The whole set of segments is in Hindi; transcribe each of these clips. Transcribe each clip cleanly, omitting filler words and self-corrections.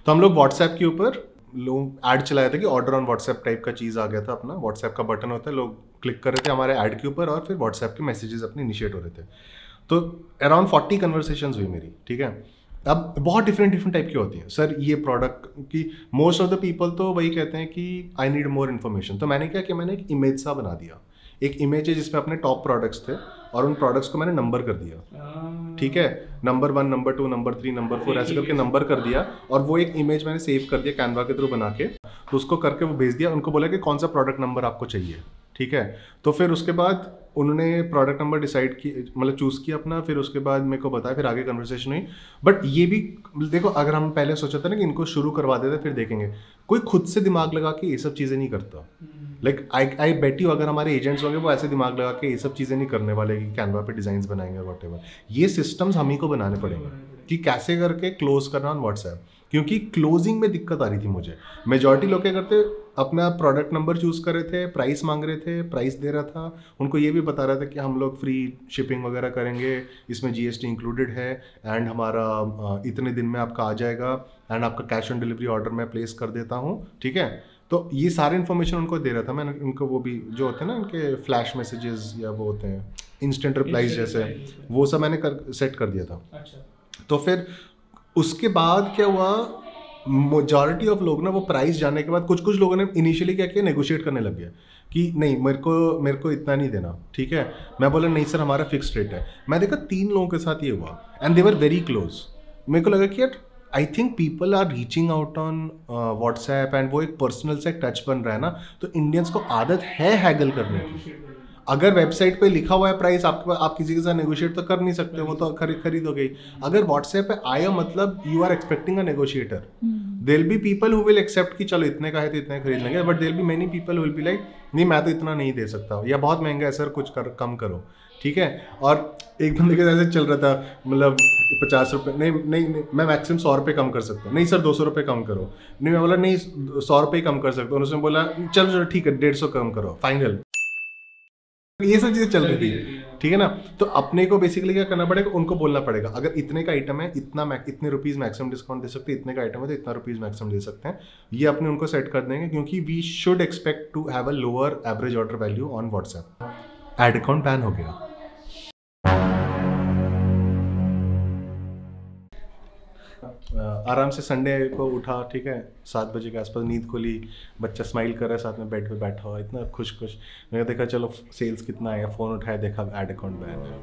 तो हम लोग व्हाट्सएप के ऊपर लोग ऐड चलाया था कि ऑर्डर ऑन व्हाट्सएप टाइप का चीज़ आ गया था अपना, व्हाट्सएप का बटन होता है, लोग क्लिक कर रहे थे हमारे ऐड के ऊपर और फिर व्हाट्सएप के मैसेजेस अपने इनिशिएट हो रहे थे। तो अराउंड 40 कन्वर्सेशंस हुई मेरी, ठीक है। अब बहुत डिफरेंट टाइप की होती हैं, सर ये प्रोडक्ट की मोस्ट ऑफ द पीपल तो वही कहते हैं कि आई नीड मोर इन्फॉर्मेशन। तो मैंने क्या किया, मैंने एक इमेज सा बना दिया, एक इमेज है जिसमें अपने टॉप प्रोडक्ट्स थे और उन प्रोडक्ट्स को मैंने नंबर कर दिया, ठीक है, नंबर 1, नंबर 2, नंबर 3, नंबर 4 ऐसे करके नंबर कर दिया और वो एक इमेज मैंने सेव कर दिया कैनवा के थ्रू बना के। तो उसको करके वो भेज दिया, उनको बोला कि कौन सा प्रोडक्ट नंबर आपको चाहिए, ठीक है। तो फिर उसके बाद उन्होंने प्रोडक्ट नंबर डिसाइड किया, मतलब चूज़ किया अपना, फिर उसके बाद मेरे को बताया, फिर आगे कन्वर्सेशन हुई। बट ये भी देखो, अगर हम पहले सोचा था ना कि इनको शुरू करवा देते फिर देखेंगे, कोई खुद से दिमाग लगा के ये सब चीज़ें नहीं करता। लाइक आई बेट यू, अगर हमारे एजेंट्स होंगे वो ऐसे दिमाग लगा के ये सब चीज़ें नहीं करने वाले कि कैनवा पे डिज़ाइंस बनाएंगे और वॉट एवर। ये सिस्टम्स हम ही को बनाने पड़ेंगे कि कैसे करके क्लोज करना ऑन व्हाट्सएप, क्योंकि क्लोजिंग में दिक्कत आ रही थी मुझे। मेजॉरिटी लोग क्या करते, अपना प्रोडक्ट नंबर चूज़ कर रहे थे, प्राइस मांग रहे थे, प्राइस दे रहा था, उनको ये भी बता रहा था कि हम लोग फ्री शिपिंग वगैरह करेंगे, इसमें जीएसटी इंक्लूडेड है एंड हमारा इतने दिन में आपका आ जाएगा एंड आपका कैश ऑन डिलीवरी ऑर्डर मैं प्लेस कर देता हूँ, ठीक है। तो ये सारे इन्फॉर्मेशन उनको दे रहा था मैंने, उनको वो भी जो होते हैं ना इनके फ्लैश मैसेजेस या वो होते हैं इंस्टेंट रिप्लाईज जैसे, वो सब मैंने सेट कर दिया था। तो फिर उसके बाद क्या हुआ, मेजॉरिटी ऑफ लोग ना वो प्राइस जानने के बाद कुछ लोगों ने इनिशियली क्या किया, नेगोशिएट करने लग गया कि नहीं मेरे को इतना नहीं देना, ठीक है। मैं बोला नहीं सर हमारा फिक्स रेट है। मैं देखा 3 लोगों के साथ ये हुआ and they were very close. मेरे को लगा कि यार I think people are reaching out on WhatsApp and वो एक पर्सनल से टच बन रहा है ना, तो इंडियंस को आदत है हैगल करने की। अगर वेबसाइट पे लिखा हुआ है प्राइस, आप किसी के साथ नेगोशिएट तो कर नहीं सकते, वो तो खरीदोगे। अगर व्हाट्सएप पे आया मतलब you are expecting a negotiator. There will be people who will accept कि चलो इतने का है तो इतने खरीद लेंगे, but there will be many people will be like नहीं मैं तो इतना नहीं दे सकता, या बहुत महंगा है सर कुछ कम करो, ठीक है। और एक बंदे के ऐसे चल रहा था, मतलब 50 रुपये, नहीं मैं मैक्सिमम 100 रुपये कम कर सकता हूँ, नहीं सर 200 रुपये कम करो, नहीं मैं बोला नहीं 100 रुपये कम कर सकता हूँ, उसने बोला चलो ठीक है 150 कम करो फाइनल। ये सब चीजें चल रही थी, ठीक है ना। तो अपने को बेसिकली क्या करना पड़ेगा, उनको बोलना पड़ेगा अगर इतने का आइटम है इतने रुपीज मैक्सिमम डिस्काउंट दे सकते हैं, इतने का आइटम है तो इतना रुपीज मैक्सिमम दे सकते हैं। ये अपने उनको सेट कर देंगे, क्योंकि we should expect to have a lower average order value on WhatsApp. Ad account ban हो गया। आराम से संडे को उठा, ठीक है, 7 बजे के आसपास नींद खोली, बच्चा स्माइल कर रहा है साथ में बेड पे बैठा हुआ, इतना खुश मैंने देखा चलो सेल्स कितना आया, फ़ोन उठाया देखा ऐड अकाउंट बैन है,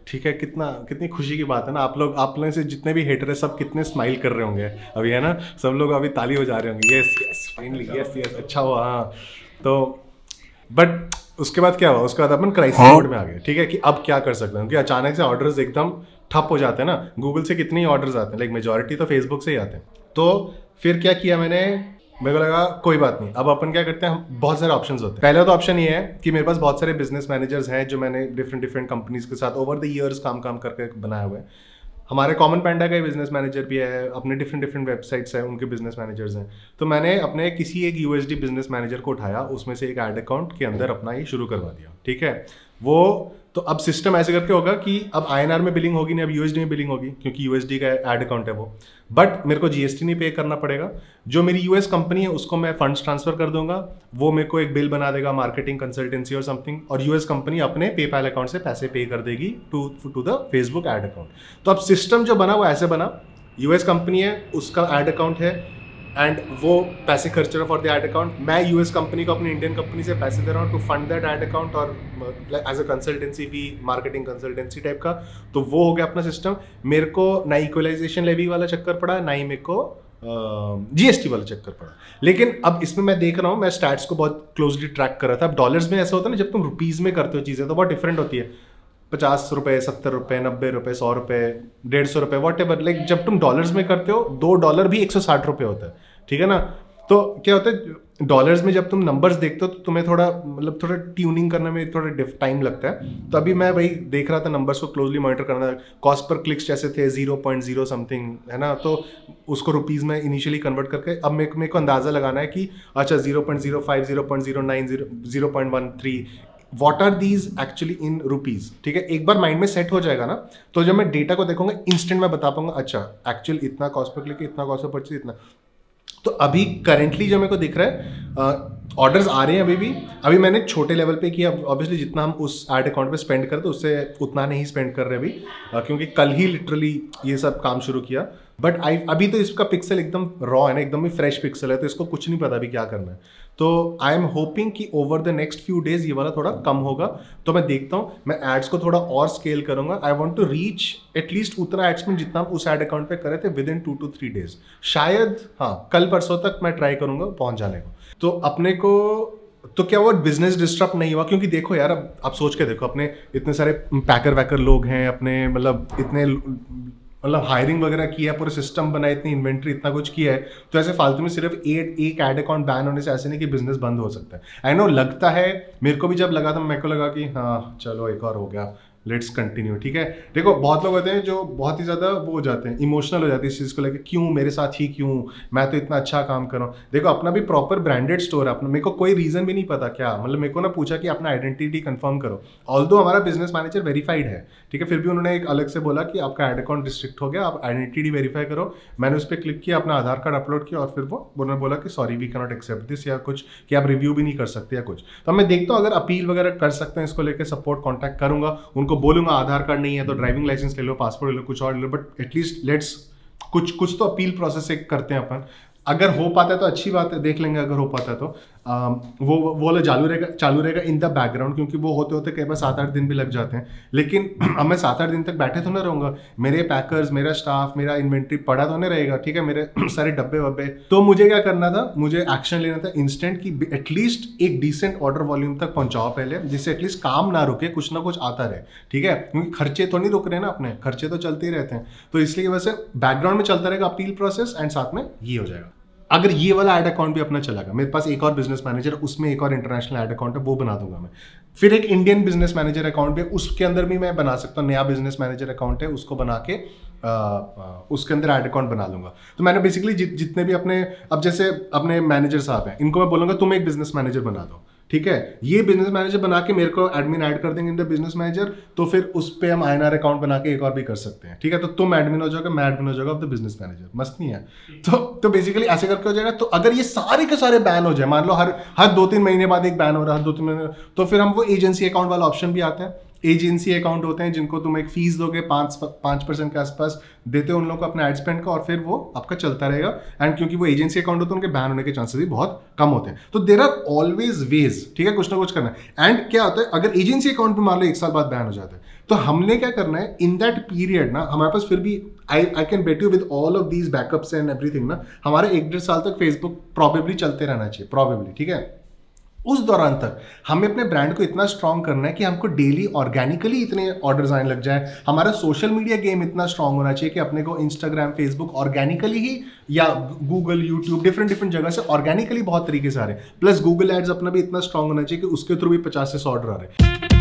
ठीक है। कितनी खुशी की बात है ना। आप लोग से जितने भी हेटर है सब कितने स्माइल कर रहे होंगे अभी, है ना, सब लोग अभी ताली हो जा रहे होंगे, यस फाइनली यस अच्छा हुआ। हाँ तो बट उसके बाद क्या हुआ, उसके बाद अपन क्राइसिस मोड में आ गए, ठीक है, कि अब क्या कर सकते हैं, क्योंकि अचानक से ऑर्डर्स एकदम ठप हो जाते हैं ना। गूगल से कितने ही ऑर्डर्स आते हैं, लाइक मेजॉरिटी तो फेसबुक से ही आते हैं। तो फिर क्या किया मैंने, मेरे को लगा कोई बात नहीं, अब अपन क्या करते हैं, हम बहुत सारे ऑप्शंस होते हैं। पहला तो ऑप्शन ये है कि मेरे पास बहुत सारे बिजनेस मैनेजर्स हैं जो मैंने डिफरेंट कंपनीज के साथ ओवर द ईयर्स काम करके बनाया हुआ है। हमारे कॉमन पैंडा का बिजनेस मैनेजर भी है, अपने डिफरेंट वेबसाइट्स हैं उनके बिजनेस मैनेजर्स हैं। तो मैंने अपने किसी एक यूएसडी बिजनेस मैनेजर को उठाया, उसमें से एक ऐड अकाउंट के अंदर अपना ये शुरू करवा दिया, ठीक है। वो तो अब सिस्टम ऐसे करके होगा कि अब INR में बिलिंग होगी नहीं, अब USD में बिलिंग होगी, क्योंकि USD का ऐड अकाउंट है वो। बट मेरे को GST नहीं पे करना पड़ेगा। जो मेरी US कंपनी है उसको मैं फंड्स ट्रांसफर कर दूंगा, वो मेरे को एक बिल बना देगा मार्केटिंग कंसल्टेंसी और समथिंग, और US कंपनी अपने पेपैल अकाउंट से पैसे पे कर देगी to the Facebook ad account. तो अब सिस्टम जो बना वो ऐसे बना, US कंपनी है उसका ऐड अकाउंट है एंड वो पैसे खर्च रहा फॉर द ऐड अकाउंट, मैं US कंपनी को अपनी इंडियन कंपनी से पैसे दे रहा हूँ to fund that ad account और as a consultancy fee, marketing consultancy type का। तो वो हो गया अपना सिस्टम। मेरे को ना इक्वलाइजेशन लेवी वाला चक्कर पड़ा, ना ही मेरे को GST वाला चक्कर पड़ा। लेकिन अब इसमें मैं देख रहा हूँ, मैं स्टैट्स को बहुत क्लोजली ट्रैक कर रहा था। अब डॉलर्स में ऐसा होता है ना, जब तुम रुपीज़ में करते हो चीज़ें तो बहुत डिफरेंट होती है, 50 रुपये, 70 रुपये, 90 रुपये, 100 रुपये, 150 रुपये, वॉट एवर। लाइक जब तुम डॉलर्स में करते हो $2 भी 160 रुपये होता है, ठीक है ना। तो क्या होता है डॉलर्स में जब तुम नंबर्स देखते हो तो तुम्हें थोड़ा ट्यूनिंग करने में थोड़ा टाइम लगता है। तो अभी मैं वही देख रहा था, नंबर्स को क्लोजली मॉनिटर करना। कॉस्ट पर क्लिक्स जैसे थे 0.0 समथिंग, है ना, तो उसको रुपीज़ में इनिशियली कन्वर्ट करके अब मेरे को अंदाज़ा लगाना है कि अच्छा 0.05, 0.09, 0.13 what are these actually in rupees, ठीक है। एक बार माइंड में सेट हो जाएगा ना, तो जब मैं डेटा को देखूंगा इंस्टेंट मैं बता पाऊंगा अच्छा एक्चुअल इतना कॉस्ट पर क्लिक, इतना कॉस्ट पर परचेज, इतना। तो अभी करेंटली जो मेरे को दिख रहा है ऑर्डर्स आ रहे हैं अभी मैंने छोटे लेवल पे किया। ऑब्वियसली जितना हम उस एड अकाउंट पे स्पेंड करते उससे उतना नहीं स्पेंड कर रहे अभी, क्योंकि कल ही लिटरली ये सब काम शुरू किया। बट अभी तो इसका पिक्सल एकदम रॉ है ना, एकदम ही फ्रेश पिक्सल है, तो इसको कुछ नहीं पता अभी क्या करना है। तो आई एम होपिंग कि over the next few days ये वाला थोड़ा कम होगा, तो मैं देखता हूँ, मैं एड्स को थोड़ा और स्केल करूंगा। I want to reach at least उतना एड्समेंट जितना हम उस एड अकाउंट पे करे थे विद इन 2 to 3 days। शायद हाँ कल परसों तक मैं ट्राई करूंगा पहुंच जाने को। तो अपने को तो क्या वो बिजनेस डिस्टर्ब नहीं हुआ, क्योंकि देखो यार अब आप सोच के देखो, अपने इतने सारे पैकर वैकर लोग हैं, अपने मतलब इतने मतलब हायरिंग वगैरह किया, पूरे सिस्टम बनाया, इतनी इन्वेंट्री, इतना कुछ किया है, तो ऐसे फालतू में सिर्फ एक एड अकाउंट बैन होने से ऐसे नहीं कि बिजनेस बंद हो सकता है। आई नो लगता है, मेरे को भी जब लगा था मेरे को लगा कि हाँ चलो एक और हो गया, लेट्स कंटिन्यू, ठीक है। देखो बहुत लोग होते हैं जो बहुत ही ज़्यादा वो हो जाते हैं, इमोशनल हो जाते हैं इस चीज़ को लेकर, क्यों मेरे साथ ही क्यों, मैं तो इतना अच्छा काम कर रहा हूँ। देखो अपना भी प्रॉपर ब्रांडेड स्टोर है अपना, मेरे को कोई रीज़न भी नहीं पता क्या, मतलब मेरे को ना पूछा कि अपना आइडेंटिटी कंफर्म करो, ऑल्दो हमारा बिजनेस मैनेजर वेरीफाइड है, ठीक है, फिर भी उन्होंने एक अलग से बोला कि आपका एड अकाउंट रिस्ट्रिक्ट हो गया, आप आइडेंटिटी वेरीफाई करो। मैंने उस पर क्लिक किया, अपना आधार कार्ड अपलोड किया, और फिर वो उन्होंने बोला कि sorry we can not accept this, या कुछ कि आप रिव्यू भी नहीं कर सकते या कुछ। तो मैं देखता हूँ अगर अपील वगैरह कर सकते हैं इसको लेकर, सपोर्ट कॉन्टैक्ट करूंगा, उनको बोलूंगा आधार कार्ड नहीं है तो ड्राइविंग लाइसेंस ले लो, पासपोर्ट ले लो, कुछ और ले लो, बट एटलीस्ट लेट्स कुछ तो अपील प्रोसेस एक करते हैं अपन। अगर हो पाता है तो अच्छी बात है, देख लेंगे, अगर हो पाता है तो वो वाला चालू रहेगा इन द बैकग्राउंड, क्योंकि वो होते होते कई बार 7-8 दिन भी लग जाते हैं। लेकिन अब मैं 7-8 दिन तक बैठे तो ना रहूँगा, मेरे पैकर्स, मेरा स्टाफ, मेरा इन्वेंट्री पड़ा तो नहीं रहेगा, ठीक है, मेरे सारे डब्बे वब्बे। तो मुझे क्या करना था, मुझे एक्शन लेना था इंस्टेंट, की एटलीस्ट एक डिसेंट ऑर्डर वॉल्यूम तक पहुंचाओ पहले, जिससे एटलीस्ट काम ना रुके, कुछ ना कुछ आता रहे, ठीक है, क्योंकि खर्चे तो नहीं रुक रहे ना, अपने खर्चे तो चलते ही रहते हैं। तो इसलिए वैसे बैकग्राउंड में चलता रहेगा अपील प्रोसेस, एंड साथ में ये हो जाएगा। अगर ये वाला एड अकाउंट भी अपना चलेगा, मेरे पास एक और बिजनेस मैनेजर, उसमें एक और इंटरनेशनल एड अकाउंट है, वो बना दूंगा मैं। फिर एक इंडियन बिजनेस मैनेजर अकाउंट भी, उसके अंदर भी मैं बना सकता हूँ, नया बिजनेस मैनेजर अकाउंट है, उसको बना के उसके अंदर एड अकाउंट बना लूंगा। तो मैंने बेसिकली जितने भी अपने, अब जैसे अपने मैनेजर साहब हैं, इनको मैं बोलूंगा तुम एक बिजनेस मैनेजर बना दो, ठीक है, ये बिजनेस मैनेजर बना के मेरे को एडमिन ऐड कर देंगे इन द बिजनेस मैनेजर, तो फिर उस पे हम INR अकाउंट बना के एक और भी कर सकते हैं, ठीक है। तो तुम एडमिन हो जाओगे, मैं एडमिन हो जाऊंगा ऑफ द बिजनेस मैनेजर, मस्त नहीं है? तो बेसिकली ऐसे करके हो जाएगा। तो अगर ये सारे के सारे बैन हो जाए, मान लो हर 2-3 महीने बाद एक बैन हो रहा है, हर 2-3 महीने, तो फिर हम वो एजेंसी अकाउंट वाला ऑप्शन भी आता है। एजेंसी अकाउंट होते हैं जिनको तुम एक फीस दोगे 5% के आसपास देते हो उन लोगों को अपना एड स्पेंड का, और फिर वो आपका चलता रहेगा। एंड क्योंकि वो एजेंसी अकाउंट होते हैं, उनके बैन होने के चांसेस भी बहुत कम होते हैं। तो देयर आर ऑलवेज वेज, ठीक है, कुछ ना कुछ करना है। एंड क्या होता है, अगर एजेंसी अकाउंट पे मान लो 1 साल बाद बैन हो जाता है, तो हमने क्या करना है इन दैट पीरियड ना, हमारे पास फिर भी I can bet you with all of these backups and everything ना, हमारे 1-1.5 साल तक फेसबुक प्रॉबेबली चलते रहना चाहिए, प्रॉबेबली, ठीक है। उस दौरान तक हमें अपने ब्रांड को इतना स्ट्रांग करना है कि हमको डेली ऑर्गेनिकली इतने ऑर्डर्स आने लग जाए। हमारा सोशल मीडिया गेम इतना स्ट्रांग होना चाहिए कि अपने को इंस्टाग्राम, फेसबुक ऑर्गेनिकली ही, या गूगल, यूट्यूब, डिफरेंट जगह से ऑर्गेनिकली बहुत तरीके से आ रहे हैं। प्लस गूगल एड्स अपना भी इतना स्ट्रांग होना चाहिए कि उसके थ्रू भी 50 से 100 ऑर्डर आ रहे हैं।